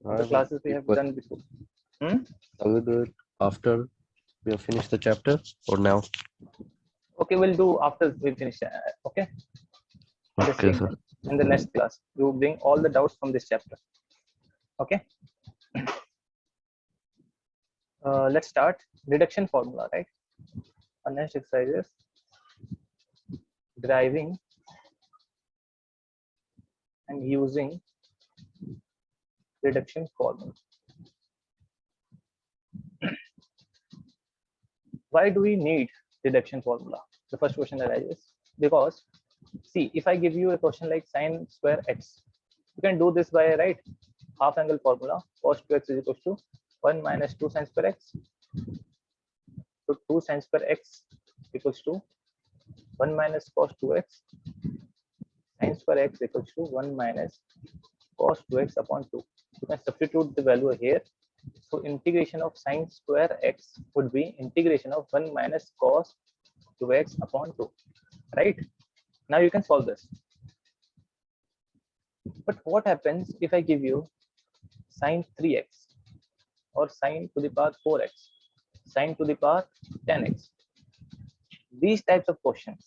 I the have classes we a have question. done before. Hmm? Shall we do it after we have finished the chapter or now? Okay, we'll do after we finish. Okay, at the Okay, same sir. time in the next class, we will bring all the doubts from this chapter. Okay, let's start reduction formula. Right, our next exercise is deriving and using reduction formula. Why do we need reduction formula? The first question arises because, see, if I give you a question like sine square x, you can do this by, right, half angle formula. Cos 2x is equals to 1 minus 2 sine square x. So 2 sine square x equals to 1 minus cos 2x. Sine square x equals to 1 minus cos 2x upon 2. You can substitute the value here. So integration of sine square x would be integration of 1 minus cos 2x upon 2. Right? Now you can solve this. But what happens if I give you sine 3x or sine to the power 4x, sine to the power 10x? These types of questions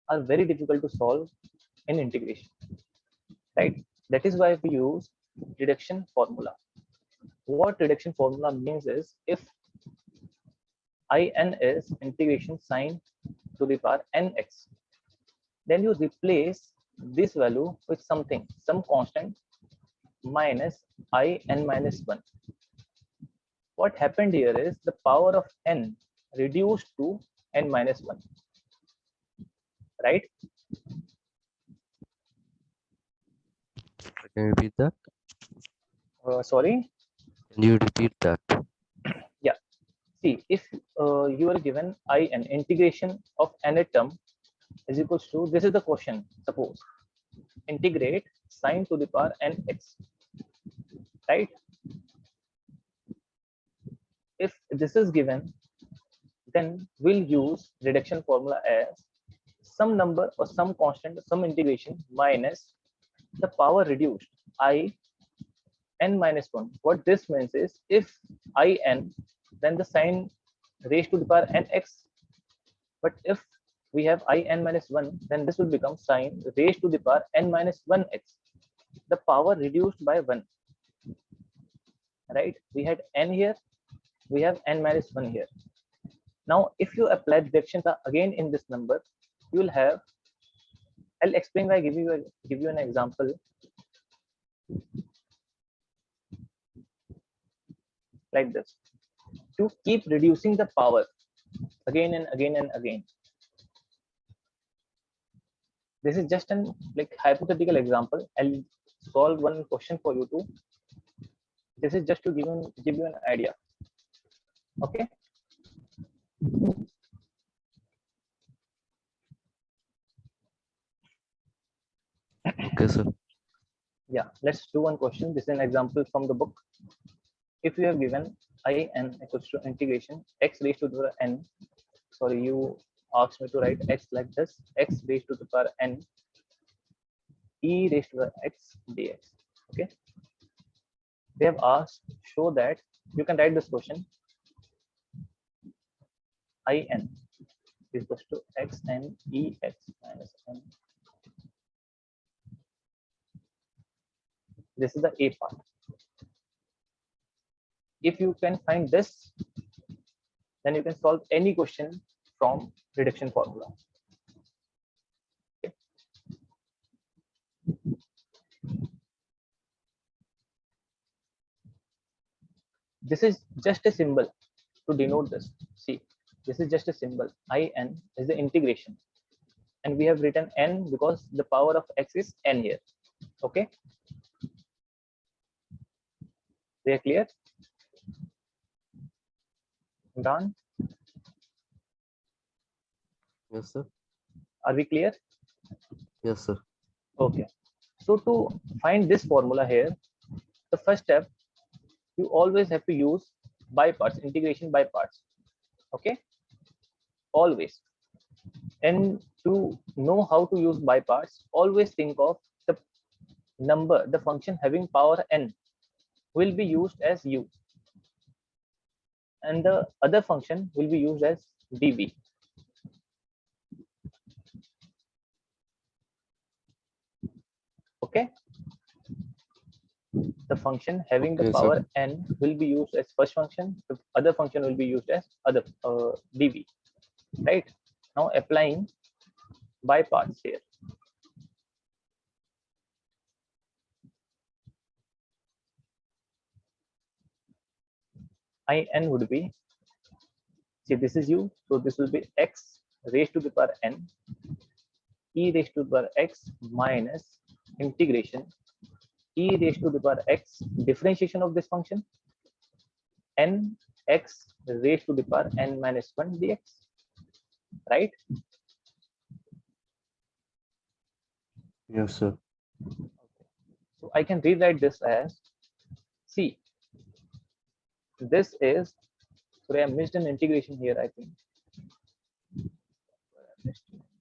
are very difficult to solve in integration, right? That is why we use reduction formula. What reduction formula means is, if in is integration sine to the power nx, then you replace this value with something, some constant minus in minus 1. What happened here is the power of n reduced to n minus 1, right? Can you repeat that? Sorry. Can you repeat that? Yeah. See, if you are given in integration of n term is equals to, this is the question, suppose integrate sine to the power nx, right? If this is given, then we'll use reduction formula as some number or some constant, some integration minus the power reduced n minus 1. What this means is, if in, then the sine raised to the power nx. But if we have in minus 1, then this will become sine raised to the power n minus 1x. The power reduced by 1, right? We had n here, we have n minus 1 here. Now, if you apply reduction again in this number, you will have, I'll explain by give you an example. Like this. To keep reducing the power again and again and again. This is just an like hypothetical example. I'll solve one question for you too. This is just to give you an idea. Okay. Okay, sir. Yeah, let's do one question. This is an example from the book. If you have given in equals to integration x raised to the power n, sorry, you asked me to write x like this, x raised to the power n e raised to the x dx. Okay, they have asked, show that, you can write this question, in is equals to x n e x minus n. This is the a part. If you can find this, then you can solve any question from reduction formula. Okay. This is just a symbol to denote this. See, this is just a symbol. In is the integration, and we have written n because the power of x is n here. Okay, they are clear? Done? Yes, sir. Are we clear? Yes, sir. Okay. So to find this formula here, the first step, you always have to use by parts, integration by parts. Okay, always. And to know how to use by parts, always think of the number, the function having power n. will be used as u, and the other function will be used as dv. Okay, the function having the Okay, sir. power n will be used as first function, the other function will be used as other dv, right? Now applying by parts here. In would be, see this is u, so this will be x raised to the power n e raised to the power x minus integration e raised to the power x differentiation of this function n x raised to the power n minus 1 dx, right? Yes, sir. So I can rewrite this as, see, this is, sorry, I missed an integration here, I think.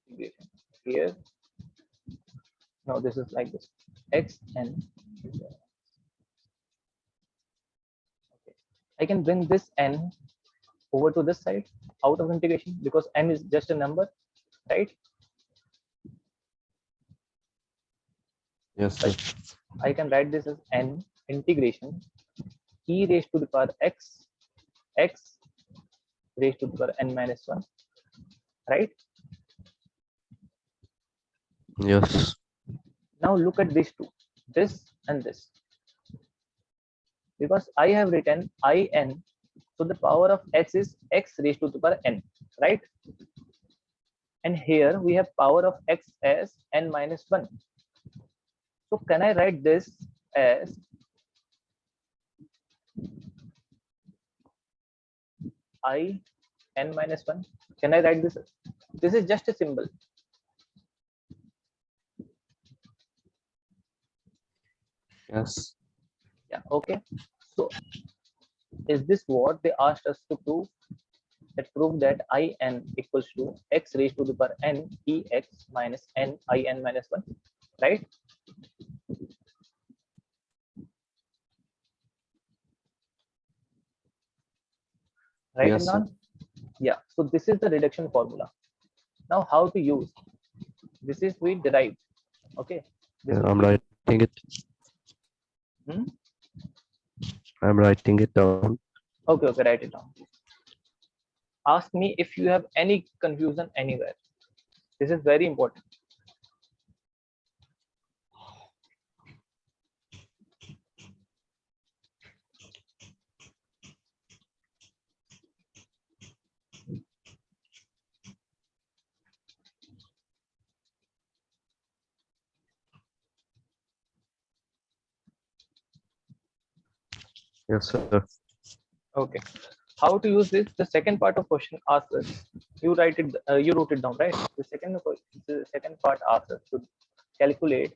Integration here. No, this is like this. X n. Okay. I can bring this n over to this side out of integration because n is just a number, right? Yes, sir. I can write this as n integration e raised to the power x, x raised to the power n minus 1, right? Yes. Now look at these two, this and this, because I have written in, so the power of x is x raised to the power n, right? And here we have power of x as n minus 1. So can I write this as I n minus 1? Can I write this? This is just a symbol. Yes. Yeah, okay. So is this what they asked us to prove? That prove that in equals to x raised to the power n ex minus n in minus 1, right? Right, Yes, sir. Imran? Yeah, so this is the reduction formula. Now how to use? This is we derived. Okay, this Yeah, is I'm we. writing it. Hmm? I'm writing it down. Okay, write it down. Ask me if you have any confusion anywhere. This is very important. Yes, sir. Okay, how to use this? The second part of question asks us. You write it. You wrote it down, right? The second part asks us to calculate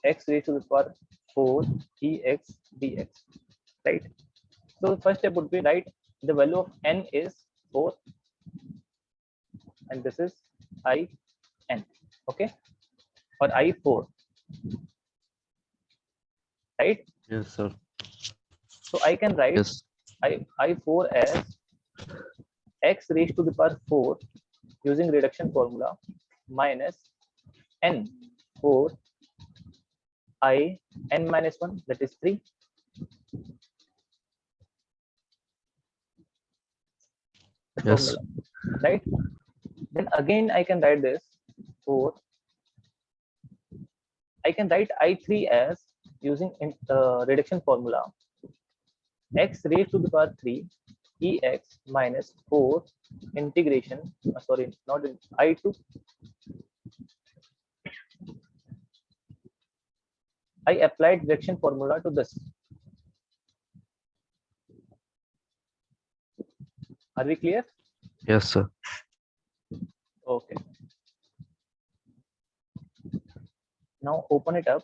x raised to the power 4 ex dx, right? So the first step would be, write the value of n is 4, and this is I n, okay, or I4, right? Yes, sir. So I can write Yes. I4 as x raised to the power 4 using reduction formula minus n 4 I n minus 1, that is 3. The Yes. formula, right? Then again I can write this 4. I can write I3 as using reduction formula x raised to the power 3 ex minus 4 integration, sorry, not in, I2. I applied reduction formula to this. Are we clear? Yes, sir. Okay. Now open it up.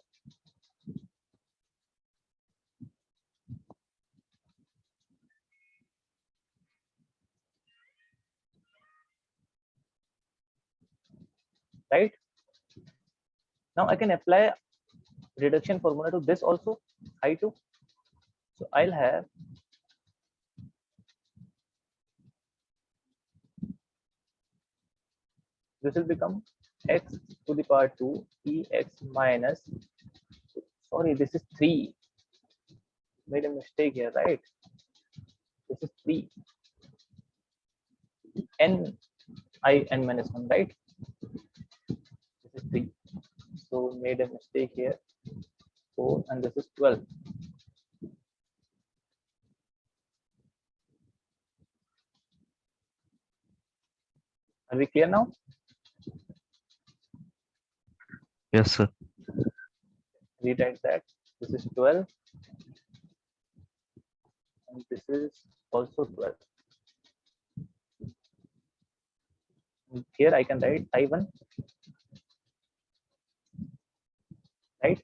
Right? Now I can apply reduction formula to this also, I2. So I'll have this will become x to the power 2 ex minus, sorry, this is 3. Made a mistake here, right? This is 3 n I n minus 1, right? This is 3. So made a mistake here. 4 and this is 12. Are we clear now? Yes, sir. Rewrite that. This is 12 and this is also 12. And here I can write I1, right?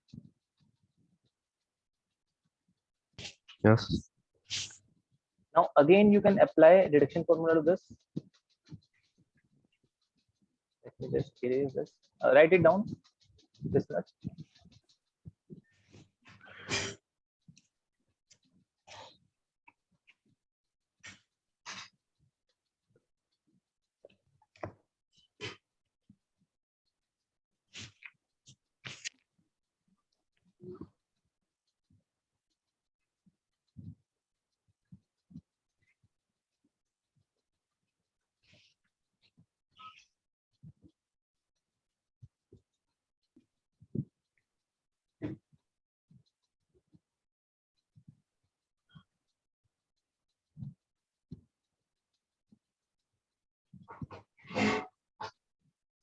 Yes. Now again you can apply reduction formula to this. Let me just erase this. Write it down. This much.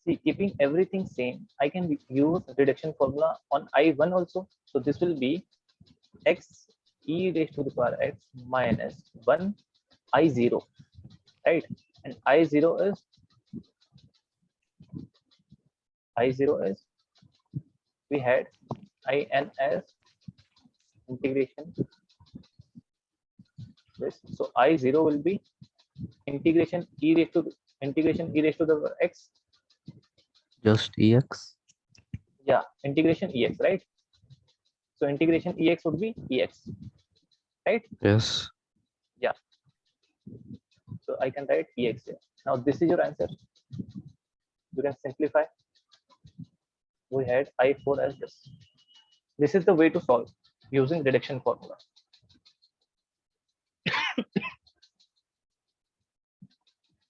See, keeping everything same, I can use reduction formula on I1 also. So this will be x e raised to the power x minus 1 I0, right? And I0 is we had in as integration this. So I0 will be integration e raised to the x. Just EX. Yeah, integration ex, right? So integration ex would be ex, right? Yes. Yeah. So I can write ex here. Now this is your answer. You can simplify. We had I4 as this. This is the way to solve using reduction formula.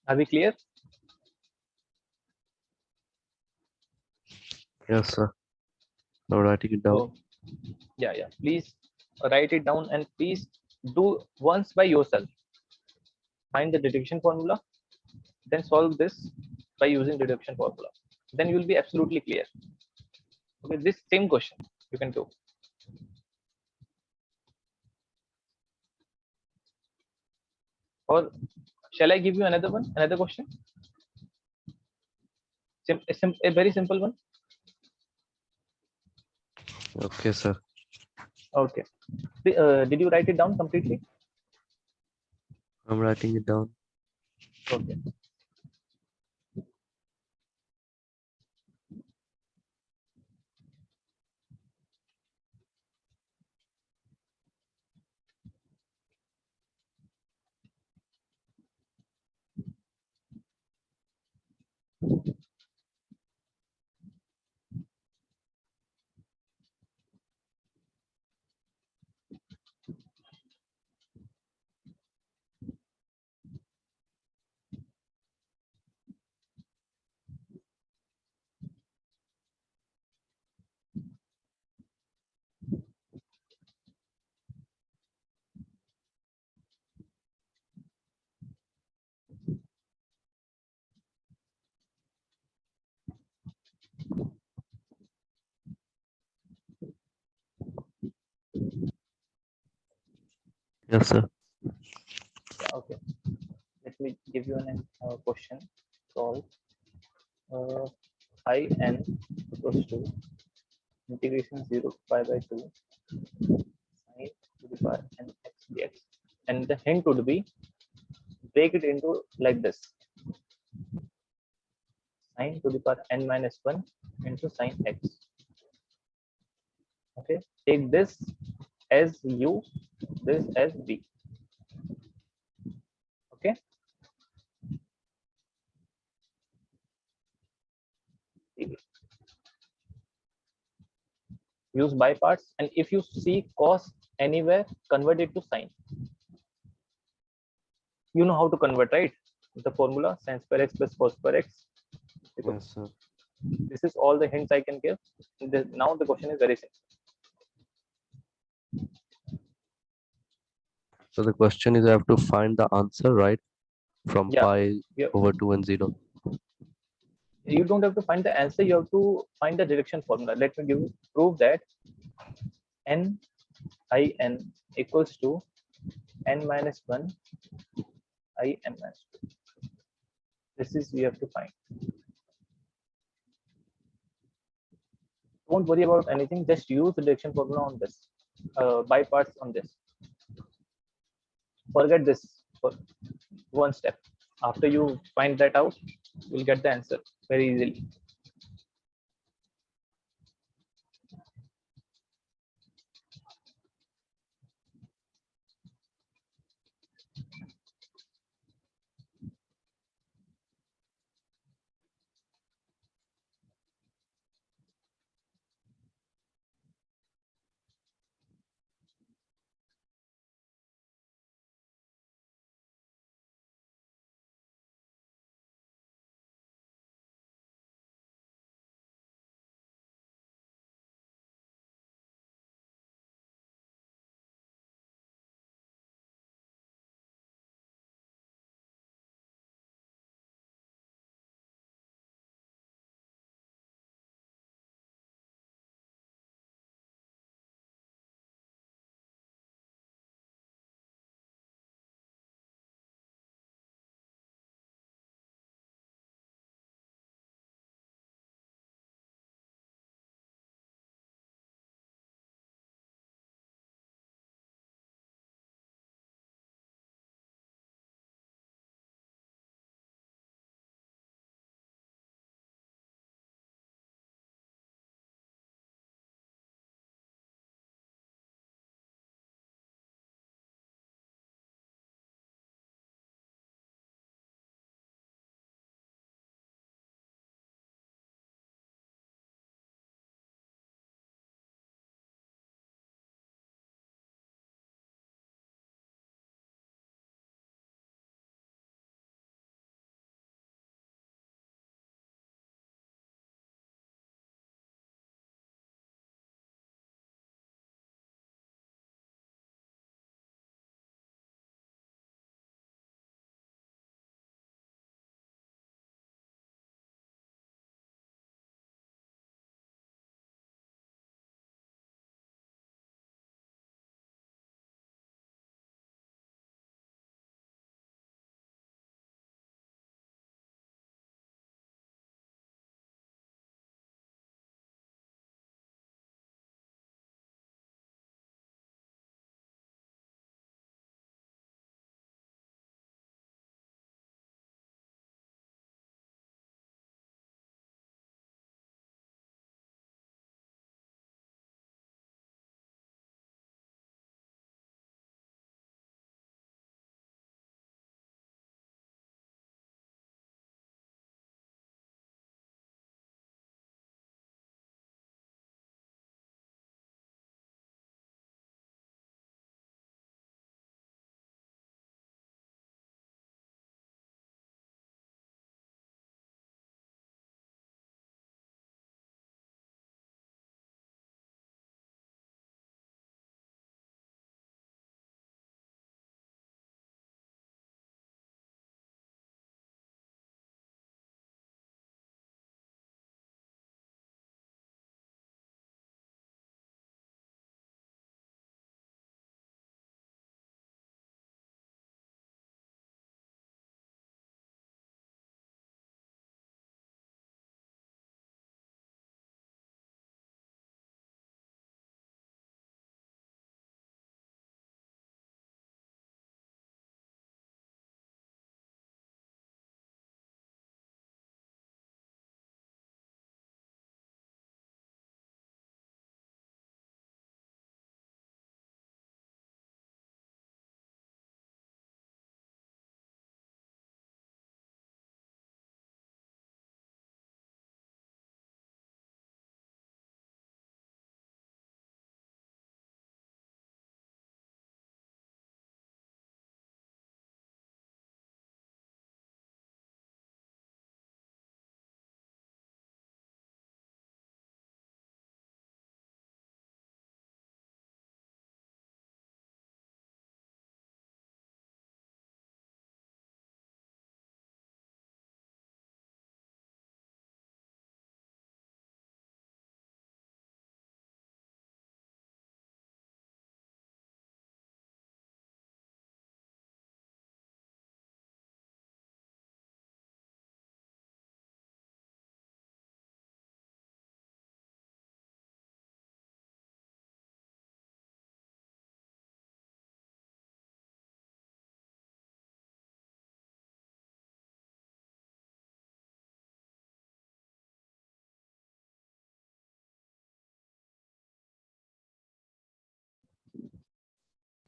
Are we clear? Yes, sir. Now writing it down. So, yeah. Please write it down and please do once by yourself. Find the reduction formula, then solve this by using reduction formula. Then you will be absolutely clear. Okay, this same question you can do. Or shall I give you another one, another question? A very simple one. Okay, sir. Okay. Did you write it down completely? I'm writing it down. Okay. Yes, sir. Okay. Let me give you an question. Solve I n equals to integration 0 to pi by 2 sine to the power n x dx. And the hint would be break it into like this: sine to the power n minus 1 into sine x. Okay, take this as u, this as v. Okay, use by parts, and if you see cos anywhere, convert it to sine. You know how to convert, right? The formula sin square x plus cos square x. Yes, sir. This is all the hints I can give. Now the question is very simple. So the question is, I have to find the answer, right? From Yeah, pi you, over 2 and 0. you don't have to find the answer, you have to find the deduction formula. Let me give you prove that n I n equals to n minus 1 I n minus 2. This is we have to find. Don't worry about anything, just use the deduction formula on this, by parts on this. Forget this for one step. After you find that out, you'll get the answer very easily.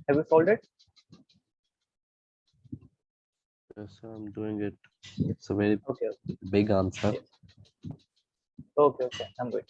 Have you solved it? Yes, I'm doing it. It's a very Okay. big answer. Yes. Okay. I'm good.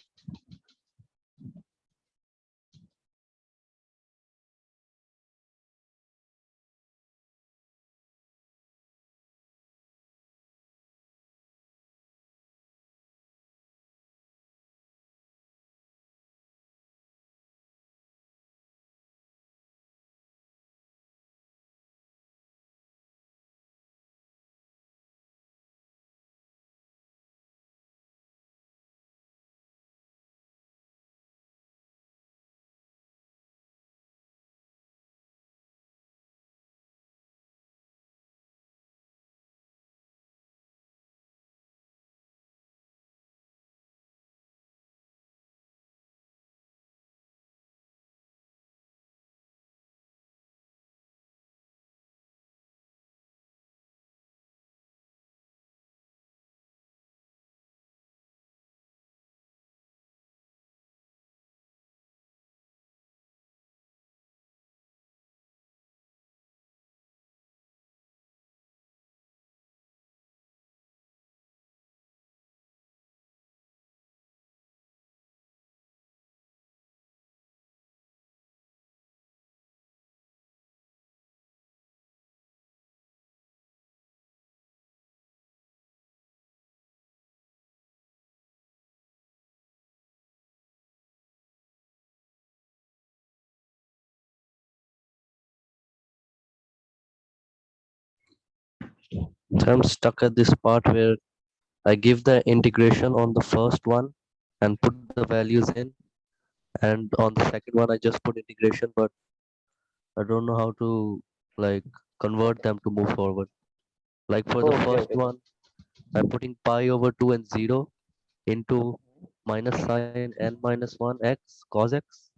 So I'm stuck at this part where I give the integration on the first one and put the values in, and on the second one I just put integration, but I don't know how to like convert them to move forward. Like for the first Okay. one, I'm putting pi over 2 and 0 into minus sine n minus 1 x cos x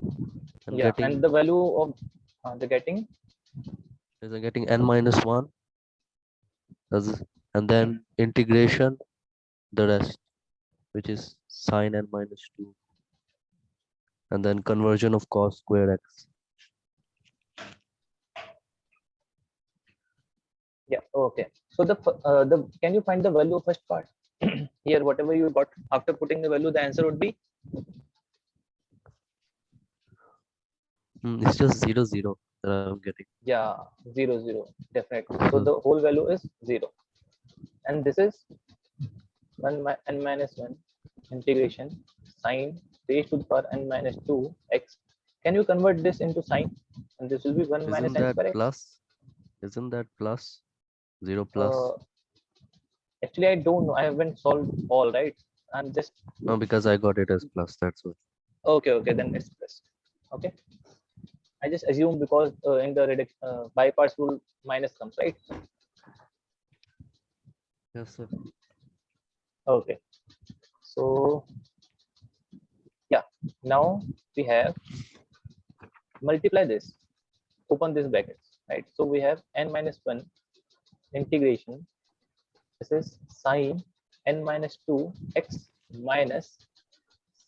and Yeah, getting and the value of the getting. is I'm getting n minus 1 as, and then integration the rest, which is sine n minus 2, and then conversion of cos square x. Yeah. Okay. So the can you find the value of first part? Here, whatever you got after putting the value, the answer would be It's just 0 0 that I'm getting. yeah 0 0 definitely. So So the whole value is 0, and this is 1 n minus 1 integration sine raised to the power n minus 2 x. Can you convert this into sine? And this will be 1 minus isn't n that square x. plus? Isn't that plus? 0 Uh, plus? Actually, I don't know. I haven't solved all right. I'm just No, because I got it as plus. That's what. okay. Then it's plus. Okay. I just assume because in the reduction by parts rule minus comes right. Yes, sir. Okay. So yeah, now we have multiply this, open this brackets, right? So we have n minus 1 integration. This is sine n minus 2 x minus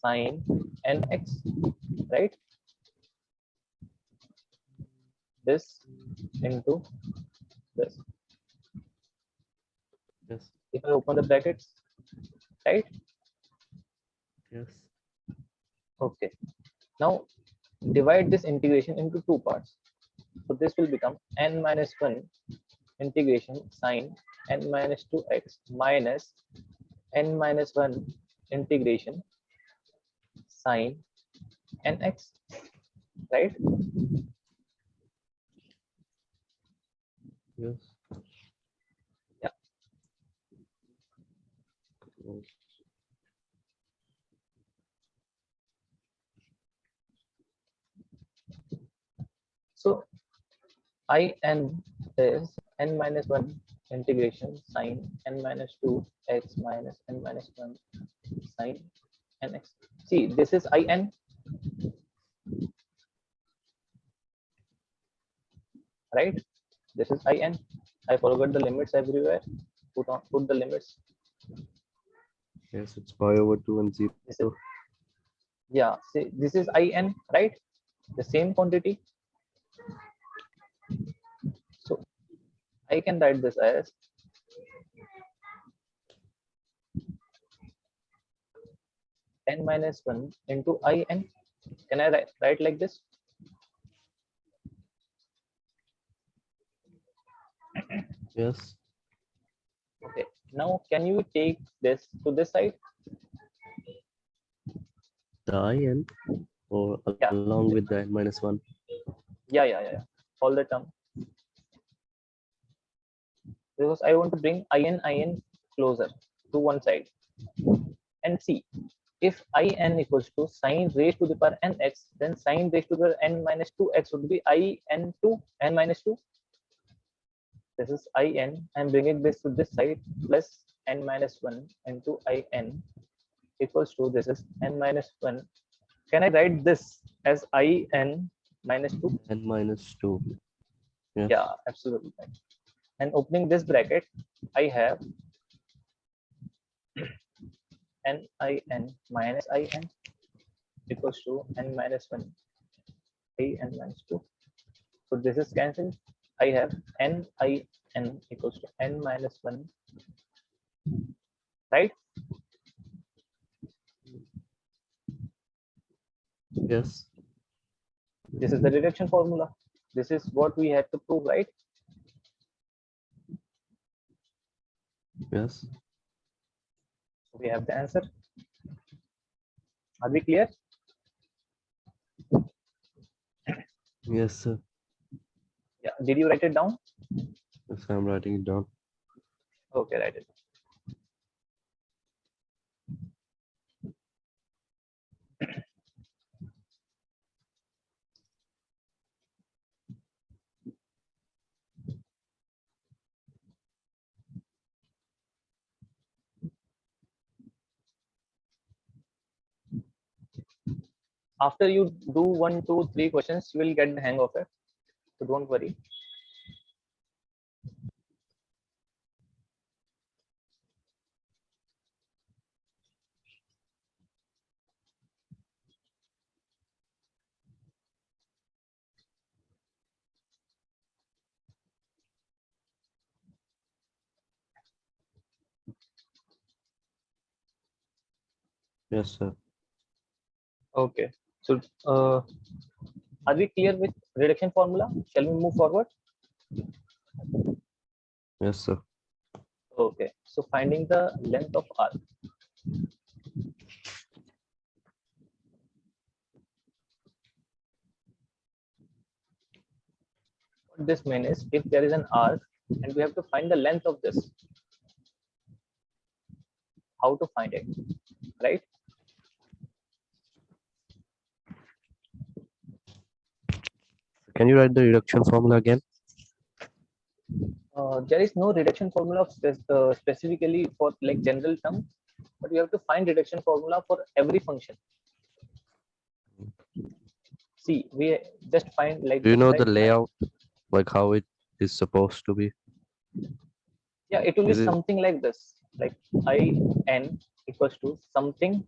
sine nx, right? This into this. Yes. If I open the brackets, right? Yes. Okay. Now divide this integration into two parts. So this will become n minus 1 integration sine n minus 2x minus n minus 1 integration sine nx, right? Yes. Yeah. Oh, So in is n minus 1 integration sine n minus 2 x minus n minus 1 sine nx. See, this is in, right? This is in. I forgot the limits everywhere. Put the limits. yes, it's pi over 2 and 0. This is yeah. See, this is in, right? The same quantity. I can write this as n minus 1 into in. Can I write like this? Yes. Okay. Now, can you take this to this side? The in or Yeah. along with the n minus 1. Yeah. All the term. Because I want to bring in closer to one side. And see, if in equals to sine raised to the power nx, then sine raised to the n minus 2x would be n minus 2. This is in. I'm bringing this to this side plus n minus 1 into in equals to this is n minus 1. Can I write this as in minus 2? N minus 2. Yes. Yeah, absolutely. And opening this bracket, I have n minus in equals to n minus 1 in minus 2. So this is cancelled. I have n equals to n minus 1, right? Yes. This is the reduction formula. This is what we have to prove, right? Yes. So we have the answer. Are we clear? Yes, sir. Yeah. Did you write it down? Yes, I'm writing it down. Okay, write it. After you do 1, 2, 3 questions, you will get the hang of it. So don't worry. Yes, sir. Okay. So are we clear with reduction formula? Shall we move forward? Yes, sir. Okay. So finding the length of arc. What this means is if there is an arc and we have to find the length of this, how to find it, right? Can you write the reduction formula again? There is no reduction formula specifically for like general term, but you have to find reduction formula for every function. See, we just find like Do you this, know right? the layout, like how it is supposed to be? Yeah, it will be Is it something like this, like in equals to something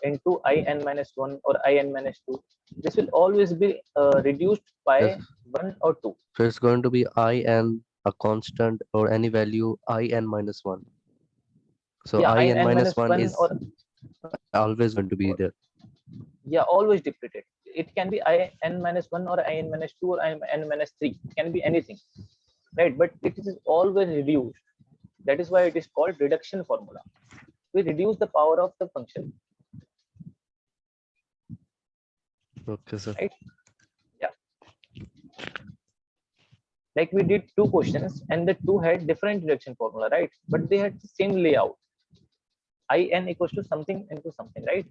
into in minus 1 or in minus 2. This will always be reduced yes? by 1 or 2. So it's going to be in a constant or any value in minus 1. So Yeah, in in minus minus 1 1 is always going to be there. yeah, always depleted. It can be in minus 1 or in minus 2 or in minus 3. It can be anything, right? But it is always reduced. That is why it is called reduction formula. We reduce the power of the function, Okay, sir. right? Yeah. Like we did 2 questions and the 2 had different reduction formula, right? But they had the same layout. In equals to something into something, right?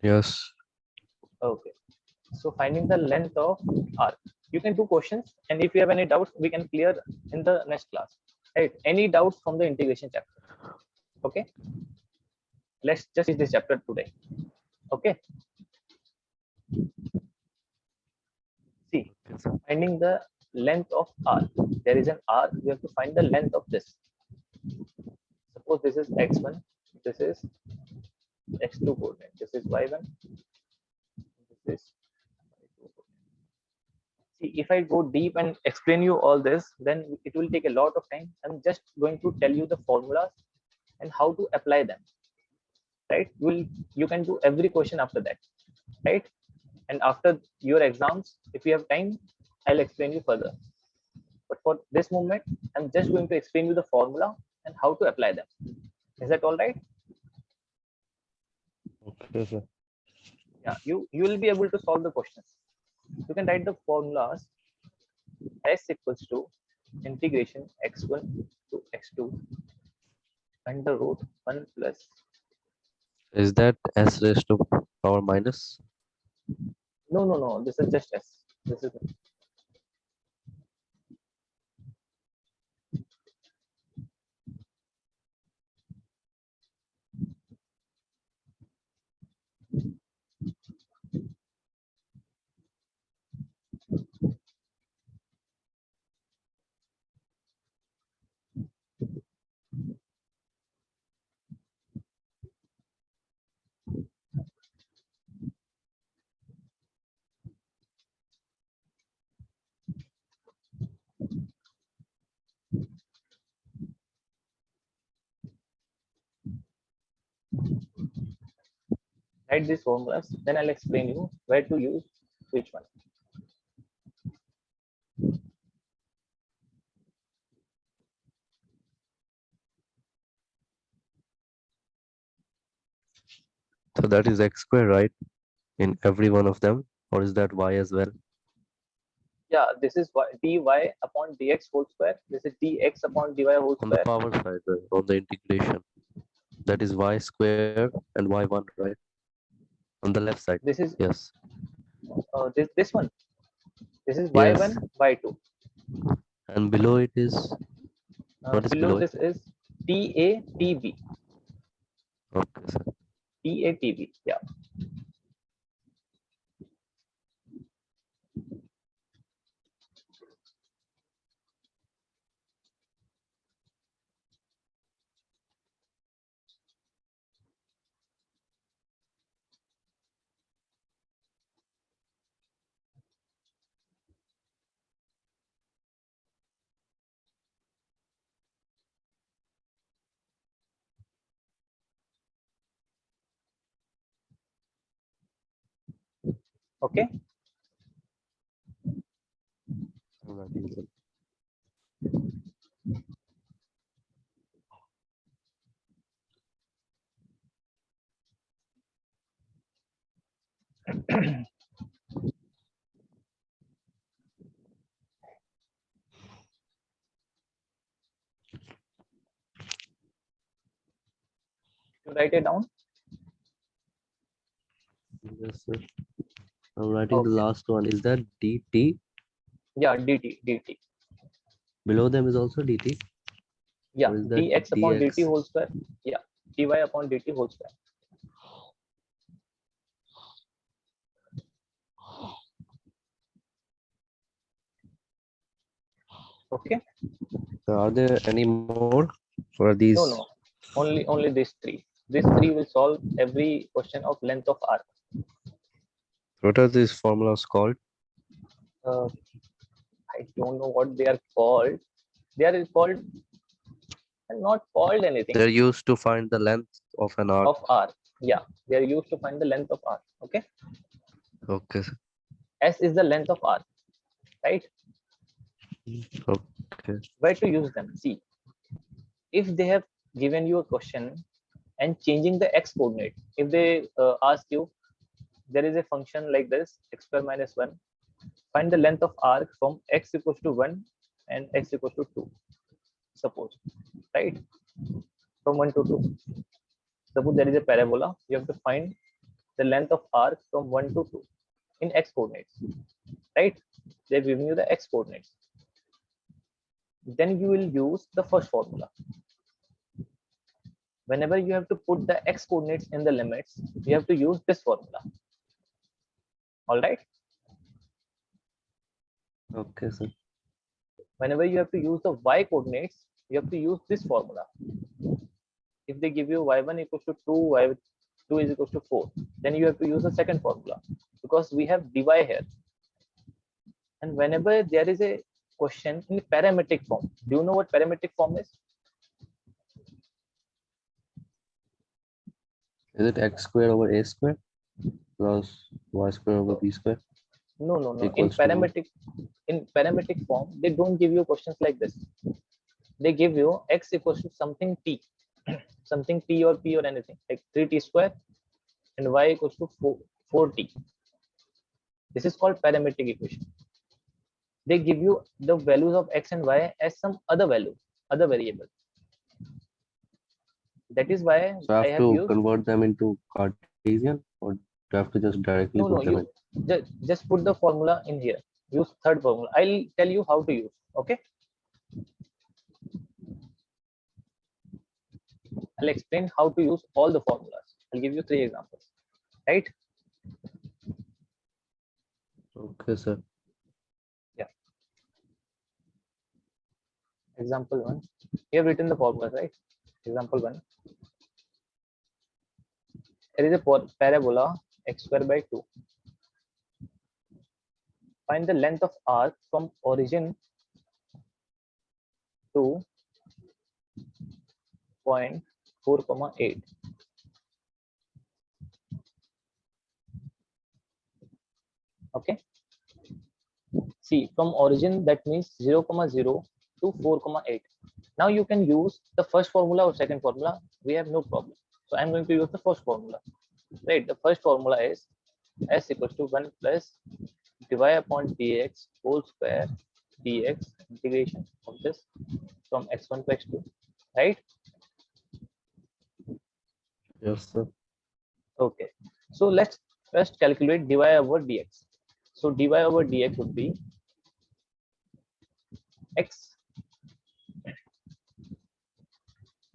Yes. Okay. So finding the length of arc. You can do questions, and if you have any doubts, we can clear in the next class. Right? Any doubts from the integration chapter? Okay. Let's just finish this chapter today. Okay. See, Okay, sir. finding the length of arc. There is an arc. We have to find the length of this. Suppose this is x1. This is x2 coordinate. This is y1. This is y2 coordinate. See, if I go deep and explain you all this, then it will take a lot of time. I'm just going to tell you the formulas and how to apply them. Right? You can do every question after that. Right? And after your exams, if you have time, I'll explain you further. But for this moment, I'm just going to explain you the formula and how to apply them. Is that all right? Okay, sir. Yeah, you will be able to solve the questions. You can write the formulas. S equals to integration x1 to x2 under root 1 plus. Is that s raised to power minus? No. This is just s. This is write these formulas. Then I'll explain you where to use which one. So that is x square, right? In every one of them, or is that y as well? Yeah, this is dy upon dx whole square. This is dx upon dy whole On the square. power side, on the integration, that is y square and y1, right? On the left side. This is Yes. this one. This is Yes. y1 y2. And below it is, what is Below below it? this is ta tb. Okay, sir. Ta tb. Yeah. Okay. I'm writing them. You write it down. Yes, sir. I'm writing the Okay. last one. Is that dt? Yeah, dt. Below them is also dt? Yeah, Or is that dx upon dt dx? whole square. Yeah, dy upon dt whole square. Okay. Are there any more for No, these? no. Only these three. These three will solve every question of length of arc. What are these formulas called? Uh, I don't know what they are called. They are called not called anything They're used to find the length of an arc. of arc. Yeah, they are used to find the length of arc. Okay. Okay, sir. S is the length of arc, right? Okay. Where to use them? See, if they have given you a question and changing the x coordinate, if they ask you there is a function like this x square minus 1, find the length of arc from x equals to 1 and x equals to 2, suppose, right? From 1 to 2, suppose there is a parabola, you have to find the length of arc from 1 to 2 in x coordinates, right? They're giving you the x coordinates. Then you will use the first formula. Whenever you have to put the x coordinates in the limits, you have to use this formula. All right. Okay, sir. Whenever you have to use the y coordinates, you have to use this formula. If they give you y1 equals to 2, y2 is equals to 4, then you have to use the second formula because we have dy here. And whenever there is a question in parametric form, do you know what parametric form is? Is it x square over a square plus y square over b square No, no, no. equals to In parametric form, they don't give you questions like this. They give you x equals to something t, something t or p or anything like 3t square, and y equals to 4t. This is called parametric equation. They give you the values of x and y as some other value, other variable. That is why so I I have have to used. convert them into Cartesian, or do I have to just directly No, put no, them in? you just put the formula in here. Use third formula. I'll tell you how to use. Okay. I'll explain how to use all the formulas. I'll give you 3 examples. Right? Okay, sir. Yeah. Example 1. You have written the formulas, right? Example 1. There is a parabola x square by 2. Find the length of arc from origin to point 4, 8. Okay. See, from origin, that means 0, 0 to 4, 8. Now you can use the first formula or second formula. We have no problem. So I'm going to use the first formula. Right. The first formula is s equals to 1 plus dy upon dx whole square dx integration of this from x1 to x2. Right. Yes, sir. Okay. So let's first calculate dy over dx. So dy over dx would be x.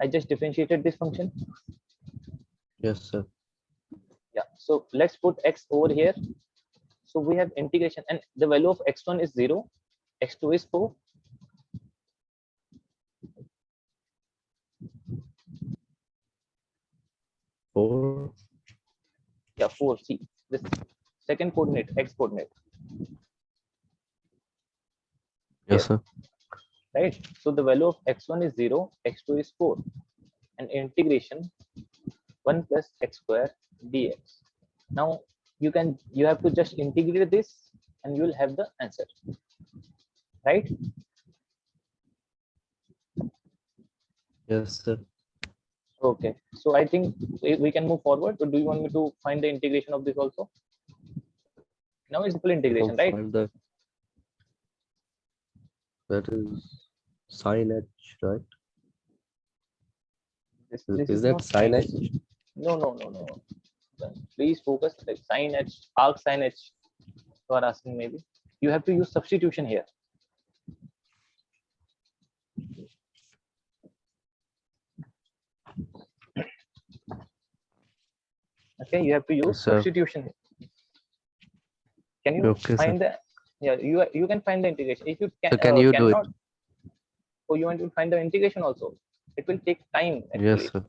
I just differentiated this function. Yes, sir. Yeah. So let's put x over here. So we have integration, and the value of x1 is 0, x2 is 4. Four. Yeah, 4. See, this second coordinate, x coordinate. Yes, Here, sir. right? So the value of x1 is 0, x2 is 4, and integration 1 plus x square dx. Now you have to just integrate this, and you will have the answer, right? Yes, sir. Okay. So I think we can move forward. So do you want me to find the integration of this also? Now it's simple integration, right? Find the, that is sin h, right? This Is is that not sin sin h? h. No, no, no, no. Please focus. Like sin h, arc sin h. You are asking maybe. You have to use substitution here. Okay, you have to use Yes, sir. substitution here. Can you Okay, sir. find the? Yeah, you can find the integration. If you So can you do it? cannot, or you want to find the integration also, it will take time Yes, actually.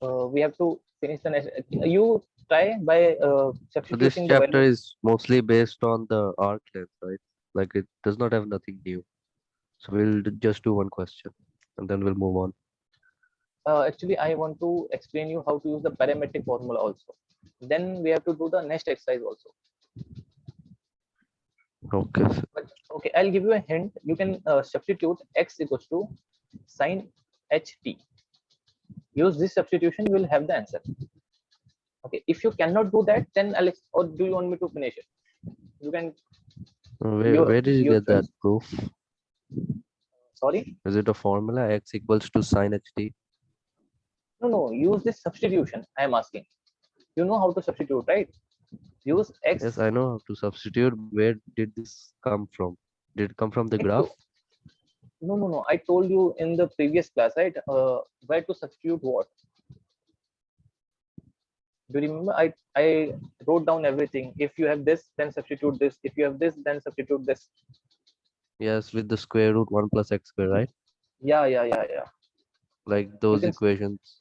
sir. We have to finish the next. You try by So this substituting the chapter value. is mostly based on the arc length, right? Like it does not have nothing new. So we'll just do one question and then we'll move on. Actually, I want to explain you how to use the parametric formula also. Then we have to do the next exercise also. Okay, sir. But okay, I'll give you a hint. You can substitute x equals to sine ht. Use this substitution, you will have the answer. Okay, if you cannot do that, then Alex, or do you want me to finish it? You can. Where did you Your get that choice. proof? Sorry. Is it a formula x equals to sin ht? No, no. Use this substitution. I am asking. You know how to substitute, right? Use Yes, x I know how to substitute. Where did this come from? Did it come from the into. graph? No, no, no. I told you in the previous class, right? Where to substitute what? Do you remember? I wrote down everything. If you have this, then substitute this. If you have this, then substitute this. Yes, with the square root 1 plus x square, right? Yeah, yeah, yeah, yeah. Like You those can. equations.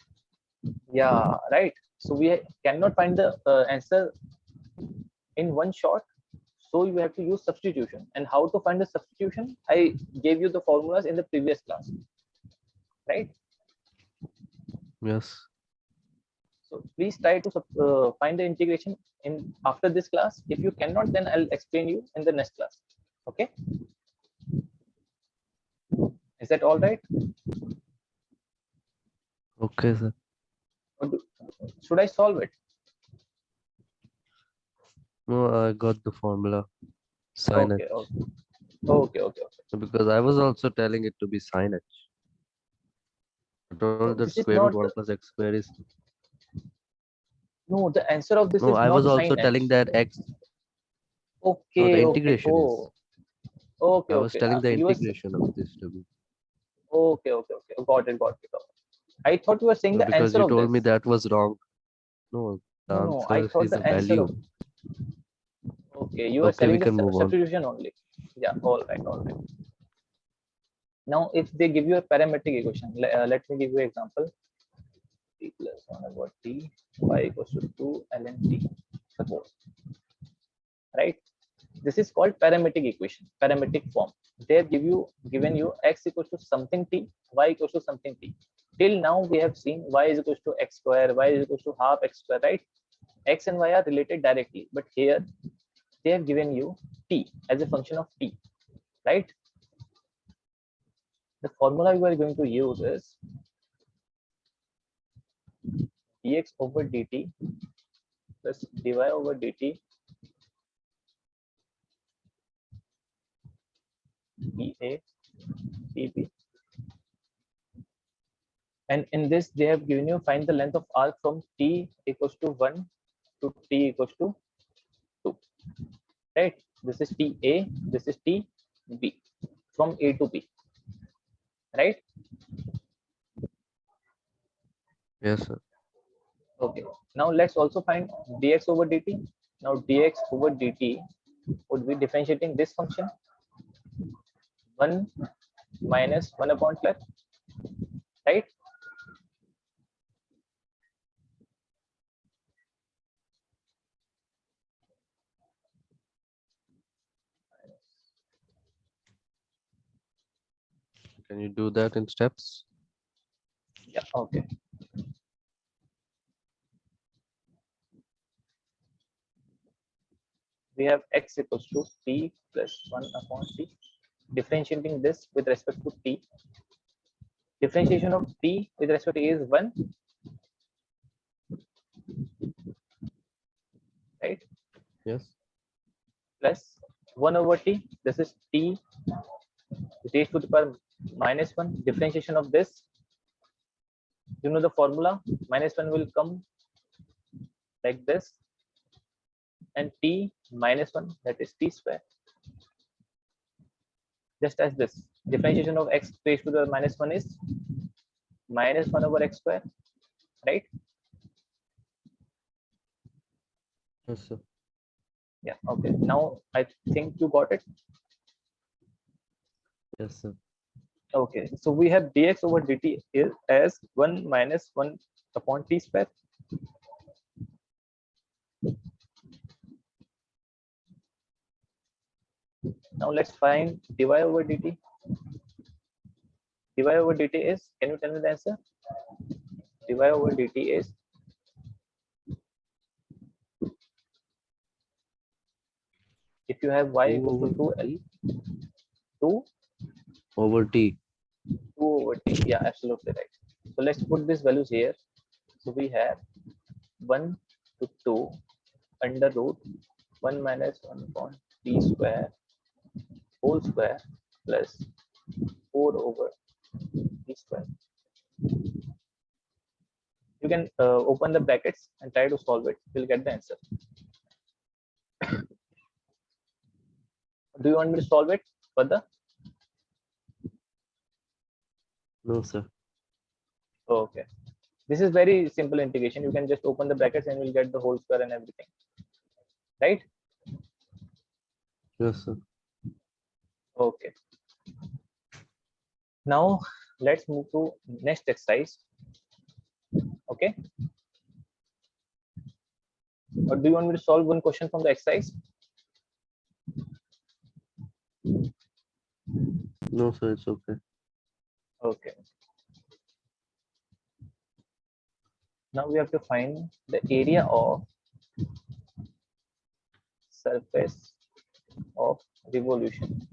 Yeah, right. So we cannot find the answer in one shot. So you have to use substitution. And how to find the substitution? I gave you the formulas in the previous class, right? Yes. So please try to find the integration in after this class. If you cannot, then I'll explain you in the next class. Okay? Is that all right? Okay, sir. Should I solve it? No, I got the formula. Sin Okay, h. okay, okay, okay, okay. Because I was also telling it to be sin h. I told No, that this is square root not. 1 plus x square is. No, the answer of this No, is I was not also sin h. telling that x. No, the Okay, okay. integration is. Oh, okay, I was okay. telling the You were. integration of this to be. Okay, okay, okay. Got it, got it. Got it. I thought you were saying No, the because answer you of told me this. that was wrong. No, the No, no. I answer thought is a the answer value. of. Okay, you are Okay, we telling the can move on. substitution only. Yeah. All right, all right. Now, if they give you a parametric equation, let me give you an example. T plus 1 over t, y equals to 2 ln t. Suppose, right? This is called parametric equation, parametric form. They have given you x equals to something t, y equals to something t. Till now we have seen y is equals to x square, y is equals to half x square, right? X and y are related directly, but here they have given you t as a function of t, right? The formula we are going to use is dx over dt plus dy over dt dA dB. And in this, they have given you find the length of arc from t equals to 1 to t equals to 2, right? This is TA, this is TB, from A to B, right? Yes, sir. Okay. Now let's also find dx over dt. Now dx over dt would be differentiating this function 1 minus 1 upon 12, right? Can you do that in steps? Yeah, okay. We have x equals to t plus 1 upon t. Differentiating this with respect to t. Differentiation of t with respect to a is 1, right? Yes. Plus 1 over t. This is t raised to the power minus 1. Differentiation of this, you know the formula, minus 1 will come like this, and t minus 1, that is t square. Just as this, differentiation of x raised to the minus 1 is minus 1 over x square, right? Yes, sir. Yeah, okay. Now I think you got it. Yes, sir. Okay, so we have dx over dt is as 1 minus 1 upon t square. Now let's find dy over dt. Dy over dt is, can you tell me the answer? Dy over dt is if you have y 2 equals to over 2 L, t 2 over t. 2 over t. Yeah, absolutely right. So let's put these values here. So we have 1 to 2 under root 1 minus 1 upon t square whole square plus 4 over t square. You can open the brackets and try to solve it. You'll get the answer. Do you want me to solve it further? No, sir. Okay. This is very simple integration. You can just open the brackets and you'll get the whole square and everything. Right? Yes, sir. Okay. Now let's move to next exercise. Okay. Or do you want me to solve one question from the exercise? No, sir, it's okay. Okay. Now we have to find the area of surface of revolution.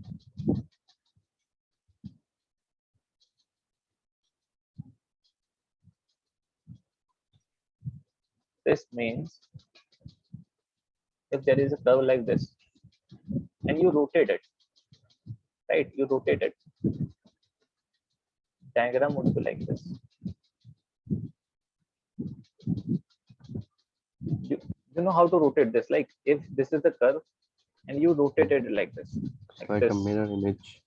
This means if there is a curve like this and you rotate it, right? You rotate it. Diagram would be like this. You know how to rotate this? Like if this is the curve and you rotate it like this, It's like like this. a mirror image.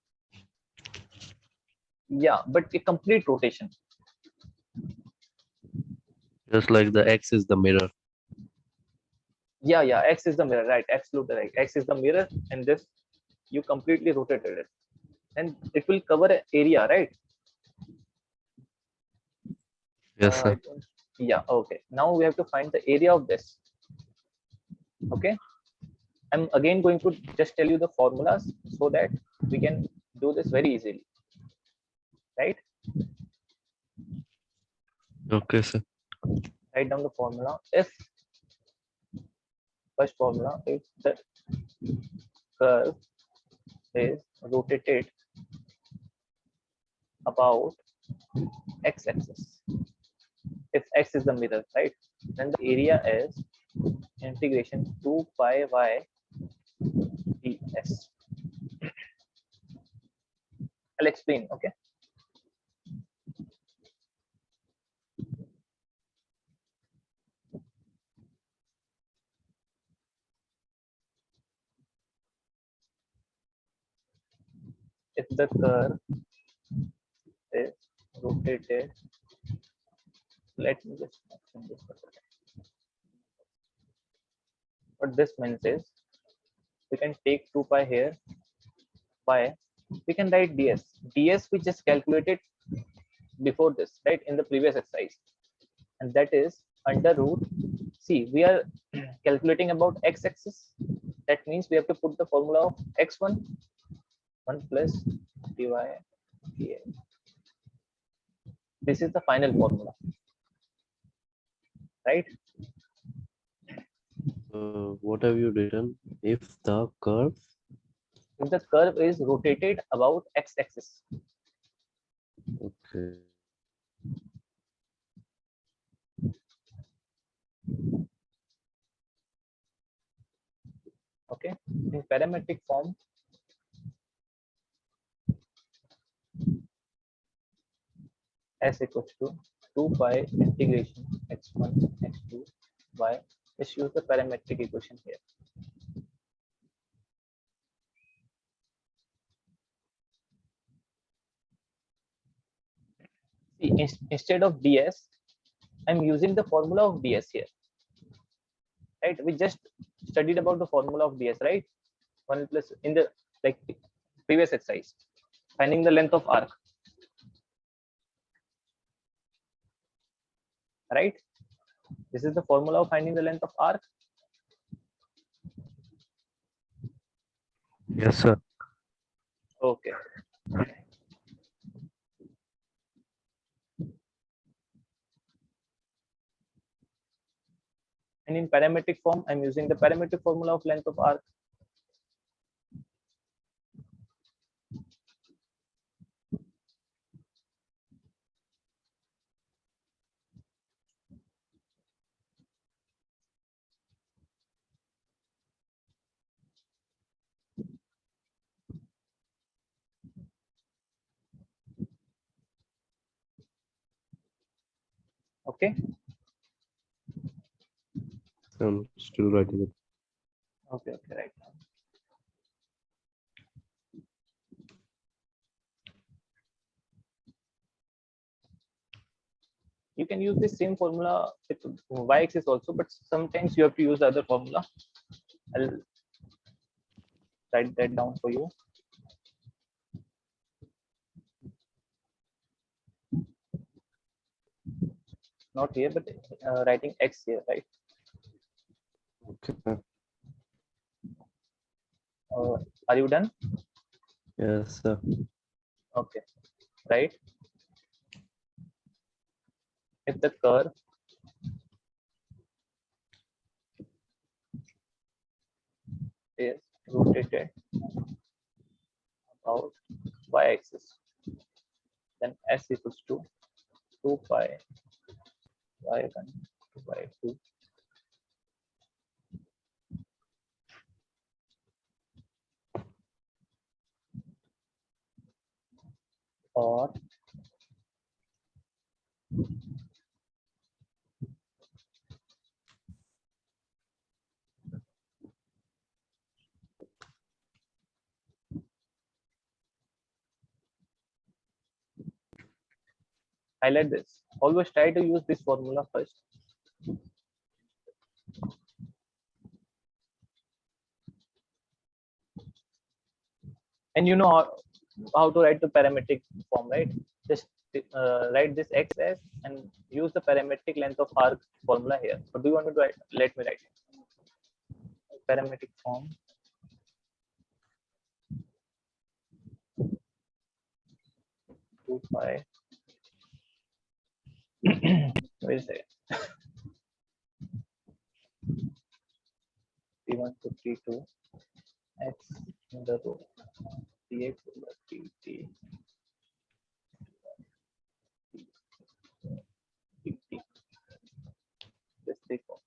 Yeah, but a complete rotation. Just like the X is the mirror. Yeah, yeah. X is the mirror, right? Absolutely right. X is the mirror, and this you completely rotated it, and it will cover an area, right? Yes, sir. I don't, yeah. Okay. Now we have to find the area of this. Okay. I'm again going to just tell you the formulas so that we can do this very easily, right? Okay, sir. Write down the formula. If first formula, if the curve is rotated about x-axis, if x is the mirror, right, then the area is integration 2 pi y ds. I'll explain. Okay. If the curve is rotated, let me just mention this. What this means is we can take 2 pi here, pi, we can write ds. ds we just calculated before this, right, in the previous exercise, and that is under root. See, we are calculating about x-axis. That means we have to put the formula of x1, 1 plus dy dx. This is the final formula, right? What have you written? If the curve. If the curve is rotated about x-axis, Okay. okay, in parametric form, s equals to 2 pi integration x1 x2 y. Let's use the parametric equation here. See, instead of ds, I'm using the formula of ds here, right? We just studied about the formula of ds, right? 1 plus in the like previous exercise, finding the length of arc, right? This is the formula of finding the length of arc. Yes, sir. Okay. And in parametric form, I'm using the parametric formula of length of arc. Okay. I'm still writing it. Okay. Okay. Right. You can use the same formula with y-axis also, but sometimes you have to use the other formula. I'll write that down for you. Not here, but writing x here, right? Okay. Are you done? Yes, sir. Okay, right? If the curve is rotated about y-axis, then s equals to 2 pi y1 to y2 or highlight this. Always try to use this formula first. And you know how to write the parametric form, right? Just write this x as and use the parametric length of arc formula here. So do you want me to write? Let me write it. Parametric form 2 pi. Wait a second. T1 to T2 x in the row dx over dt dt. Just take off.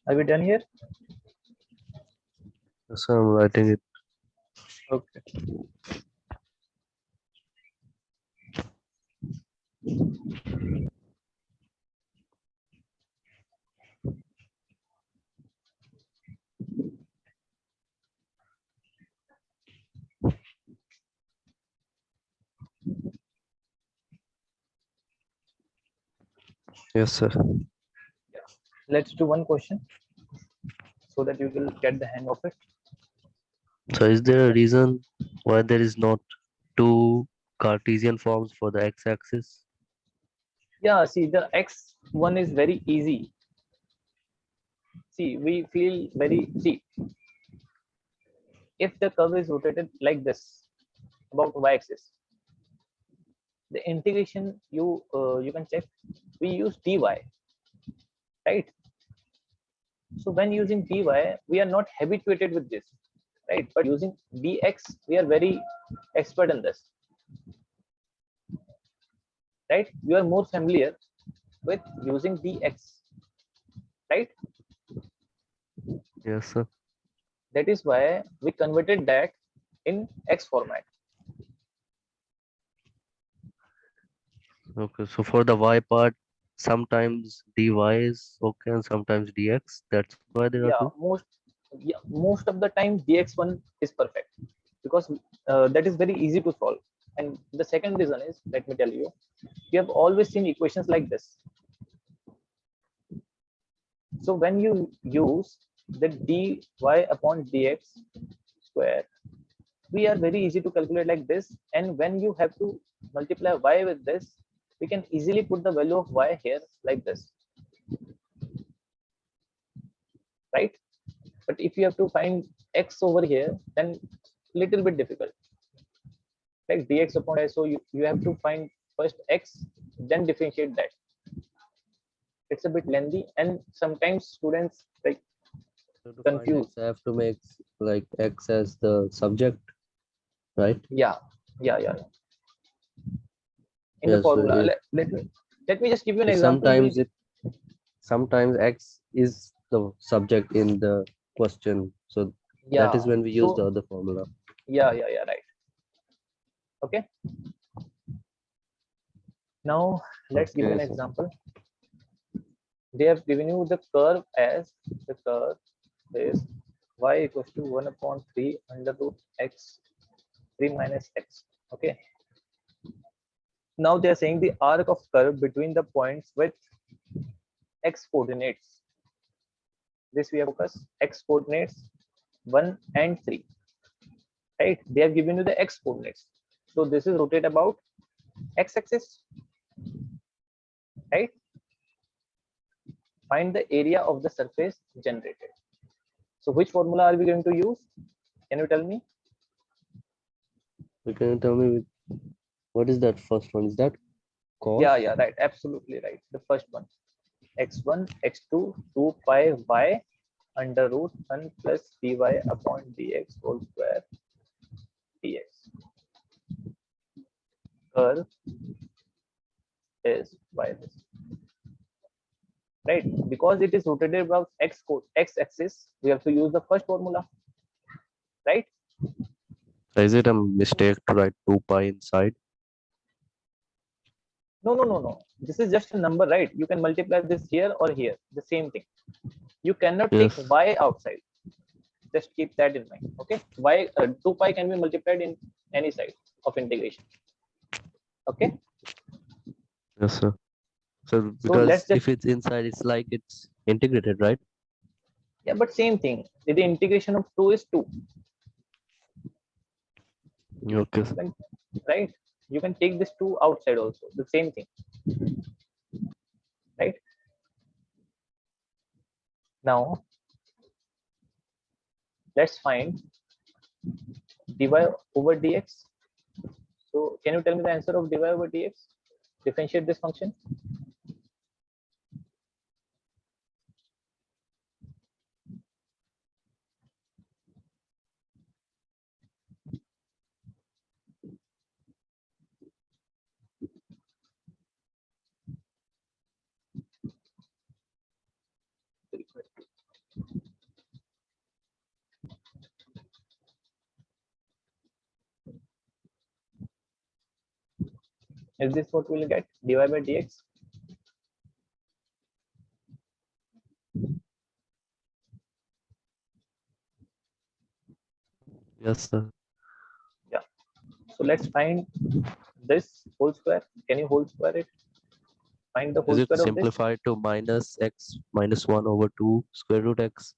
Are we done here? Yes, sir, I'm writing it. Okay. Yes, sir. Let's do one question so that you will get the hang of it. So is there a reason why there is not two Cartesian forms for the x-axis? Yeah, see, the x one is very easy. See, we feel very, see, if the curve is rotated like this about y-axis, the integration you can check. We use dy, right? So when using dy, we are not habituated with this, right? But using dx, we are very expert in this, right? We are more familiar with using dx, right? Yes, sir. That is why we converted that in x format. Okay, so for the y part, sometimes dy is okay and sometimes dx. That's why there are two. Most of the time dx1 is perfect because that is very easy to solve. And the second reason is, let me tell you, we have always seen equations like this. So when you use the dy upon dx square, we are very easy to calculate like this. And when you have to multiply y with this, we can easily put the value of y here like this, right? But if you have to find x over here, then little bit difficult, like dx upon y. So you have to find first x, then differentiate that. it's a bit lengthy, and sometimes students like So to find confuse. x, I have to make like x as the subject, right? Yeah, yeah. In the Yeah. So formula, it let me just give you an so example. sometimes sometimes x is the subject in the question. So that Yeah. is when we use the So other formula. yeah, right. Okay. Now let's give you Okay. an So example. They have given you the curve as the curve is y equals to 1 upon 3 under root x 3 minus x. Okay. Now they are saying the arc of curve between the points with x coordinates. This we have focus x coordinates 1 and 3. Right? They have given you the x coordinates. So this is rotate about x axis. Right? Find the area of the surface generated. So which formula are we going to use? Can you tell me? you can tell me what is that first one? Is that cos? Yeah, right. Absolutely right. The first one. x1, x2, 2 pi y under root 1 plus dy upon dx whole square dx. Curve is by this. Right? Because it is rotated about x axis, we have to use the first formula. Right? Is it a mistake to write 2 pi inside? No. This is just a number, right? You can multiply this here or here. The same thing. You cannot take Yes. y outside. Just keep that in mind. Okay? Y 2 pi can be multiplied in any side of integration. Okay? Yes, sir. So So let's because just if it's inside, it's like it's integrated, right? yeah, but same thing. The integration of 2 is 2. Okay. You can right? You can take this 2 outside also. The same thing. Right? Now let's find dy over dx. So can you tell me the answer of dy over dx? Differentiate this function. Is this what we'll get? Dy by dx. Yes, sir. Yeah. So let's find this whole square. Can you whole square it? Find the Is whole it square of this. simplified to minus x minus 1 over 2 square root x?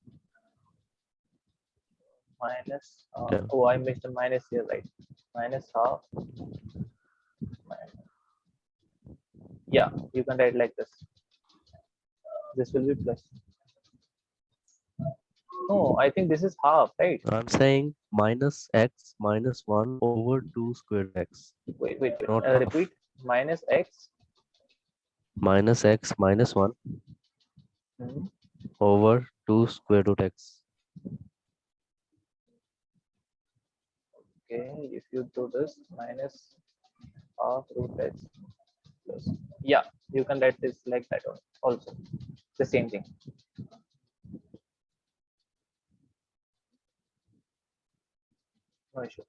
Minus Yeah. oh, I missed a minus here, right? Minus half. Minus, yeah, you can write like this. This will be plus. No, I think this is half, right? I'm saying minus x minus 1 over 2 square root x, Wait. not half. Repeat. Minus x. Minus x minus 1 Hmm. over 2 square root x. Okay, if you do this, minus half root x plus. Yeah, you can write this like that also. The same thing. No issue.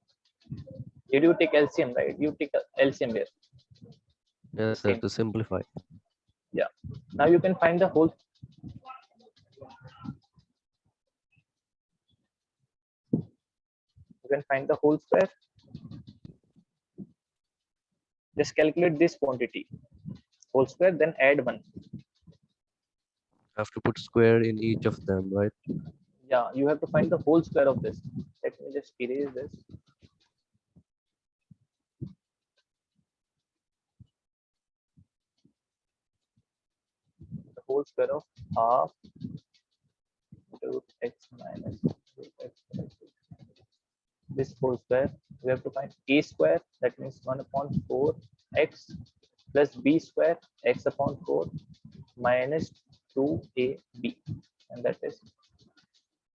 Did you take LCM, right? You take LCM here. The Yes, sir, same. to simplify. Yeah. Now you can find the whole. You can find the whole square. Just calculate this quantity. Whole square, then add 1. I have to put square in each of them, right? Yeah, you have to find the whole square of this. Let me just erase this. The whole square of half root x minus root x plus this whole square. We have to find a square, that means 1 upon 4 x plus b square x upon 4 minus 2ab, and that is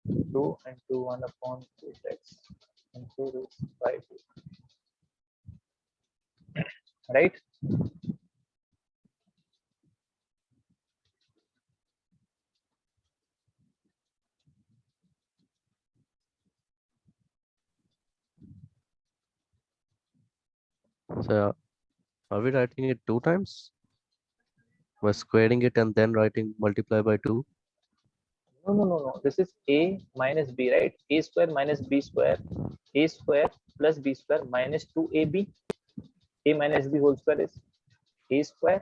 2 into 1 upon 2x into root by 2, right? So are we writing it 2 times? We're squaring it and then writing multiply by 2? No. This is a minus b, right? A square minus b square. A square plus b square minus 2ab. A minus b whole square is a square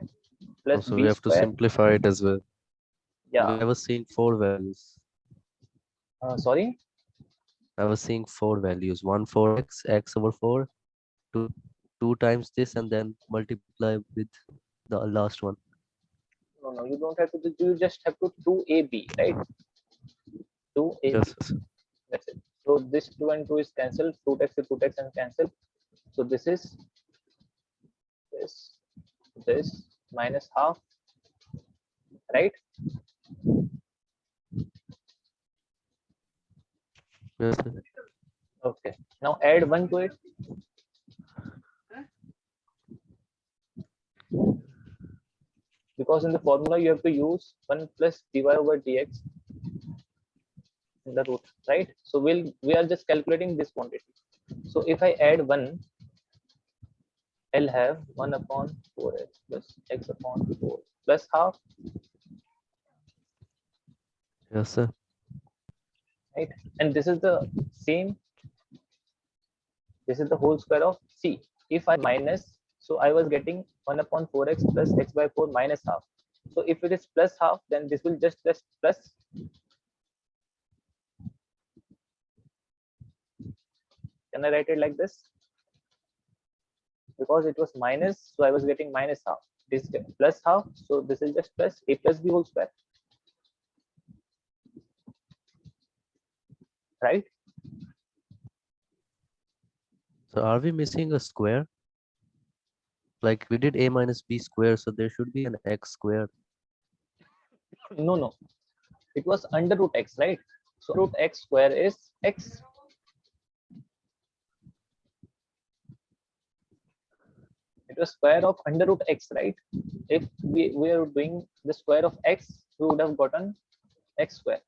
plus So we b have to square. simplify it as well. Yeah. I was seeing 4 values. Sorry. I was seeing 4 values. One for x over 4, 2, 2 times this, and then multiply with the last one. No. You don't have to. You just have to 2ab, right? 2ab. Yes. That's it. So this 2 and 2 is cancelled. 2x to 2x and cancel. So this is this minus half, right? Yes. Okay. Now add 1 to it. Because in the formula you have to use 1 plus dy over dx in the root, right? So we are just calculating this quantity. So if I add 1, I'll have 1 upon 4x plus x upon 4 plus half, Yes, sir. right? And this is the same. This is the whole square of c. If I minus, so I was getting 1 upon 4x plus x by 4 minus half. So if it is plus half, then this will just plus. Can I write it like this? Because it was minus, so I was getting minus half. This is plus half, so this is just plus a plus b whole square, right? So are we missing a square? Like we did a minus b square, so there should be an x squared. No. It was under root x, right? So root x square is x. It was square of under root x, right? If we are doing the square of x, we would have gotten x square.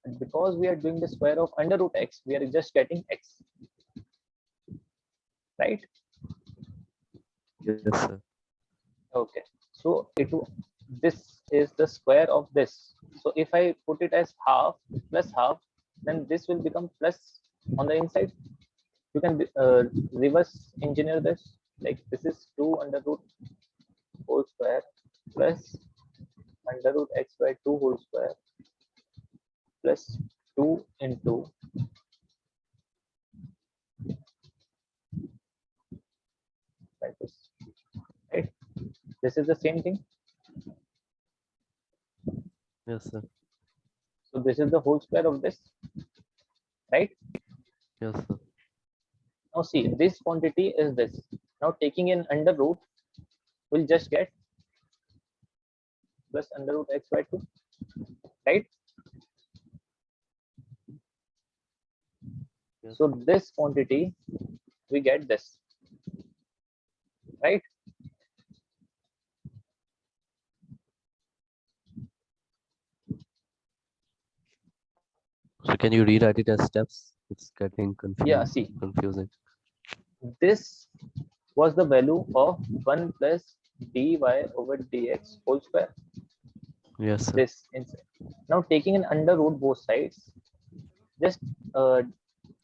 And because we are doing the square of under root x, we are just getting x, right? Yes, sir. Okay. So this is the square of this. So if I put it as half plus half, then this will become plus on the inside. You can reverse engineer this. Like this is 2 under root whole square plus under root x by 2 whole square plus 2 into like this, right? This is the same thing. Yes, sir. So this is the whole square of this, right? Yes, sir. Now see, this quantity is this. Now taking in under root, we'll just get plus under root x by 2, right? Yes. So this quantity, we get this, right? So can you rewrite it as steps? It's getting Yeah, see, confusing. this was the value of 1 plus dy over dx whole square. Yes, sir. This inside. Now taking an under root both sides, just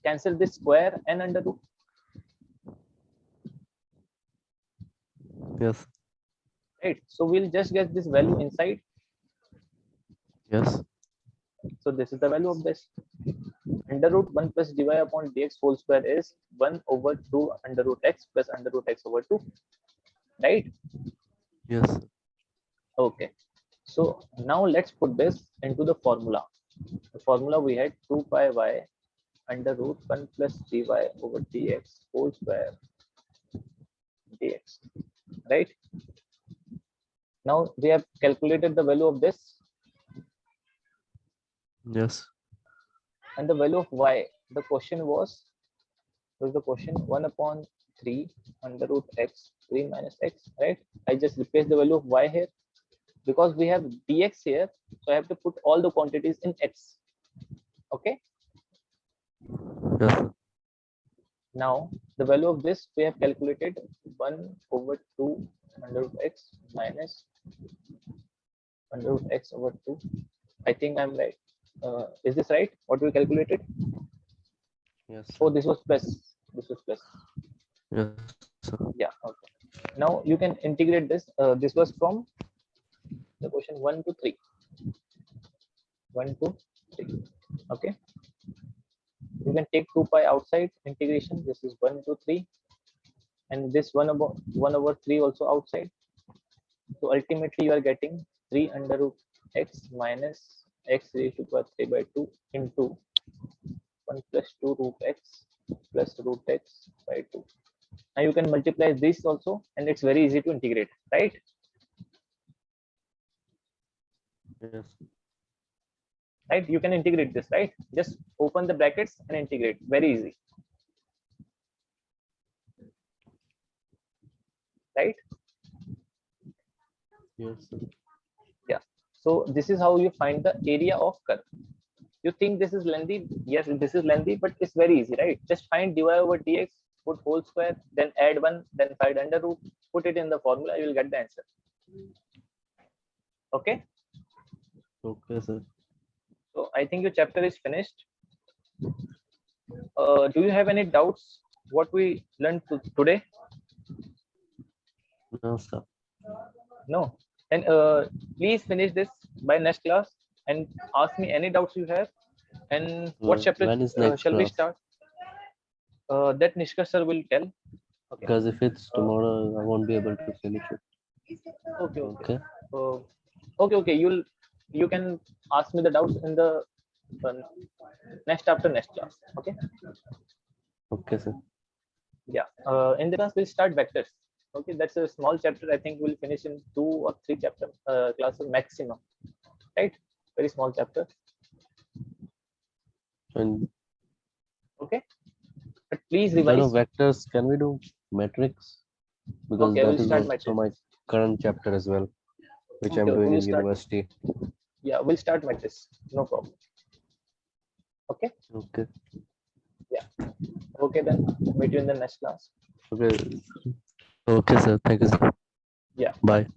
cancel this square and under root, Yes. right? So we'll just get this value inside. Yes. So this is the value of this. Under root 1 plus dy upon dx whole square is 1 over 2 under root x plus under root x over 2, right? Yes, sir. Okay. So now let's put this into the formula. The formula we had 2 pi y under root 1 plus dy over dx whole square dx, right? Now we have calculated the value of this Yes. and the value of y. The question was the question 1 upon 3 under root x 3 minus x, right? I just replace the value of y here because we have dx here, so I have to put all the quantities in x. Okay. Yes, sir. Now the value of this we have calculated 1 over 2 under root x minus under root x over 2. I think I'm right. Is this right? What we calculated? Yes, sir. Oh, this was plus. This was plus. Yes, sir. Yeah. Okay. Now you can integrate this. This was from the question 1 to 3. 1 to 3. Okay. You can take 2 pi outside integration. This is 1 to 3. And this 1 over 3 also outside. So ultimately you are getting 3 under root x minus x raised to power 3 by 2 into 1 plus 2 root x plus root x by 2. Now you can multiply this also, and it's very easy to integrate, right? Yes. Right? You can integrate this, right? Just open the brackets and integrate. Very easy. Right? Yes, sir. Yeah. So this is how you find the area of curve. You think this is lengthy? Yes, this is lengthy, but it's very easy, right? Just find dy over dx, put whole square, then add 1, then find under root, put it in the formula, you will get the answer. Okay. Okay, sir. So I think your chapter is finished. Do you have any doubts what we learned today? No, sir. No. Then please finish this by next class and ask me any doubts you have. And what chapter When is next shall we class? start? That Nishka sir will tell. Okay. Because if it's tomorrow, I won't be able to finish it. Okay. Okay. Okay. You can ask me the doubts in the next class. Okay. Okay, sir. Yeah. In the class we'll start vectors. Okay, that's a small chapter. I think we'll finish in 2 or 3 chapter classes maximum. Right? Very small chapter. And Okay. But please instead revise. of vectors, can we do metrics? Because Okay, that we'll is start also matrix. my current chapter as well, which I'm Okay, doing we'll in start. university. Yeah, we'll start matrix. No problem. Okay. Okay. Yeah. Okay, then meet you in the next class. Okay. Okay, sir. Thank you, sir. Yeah. Bye.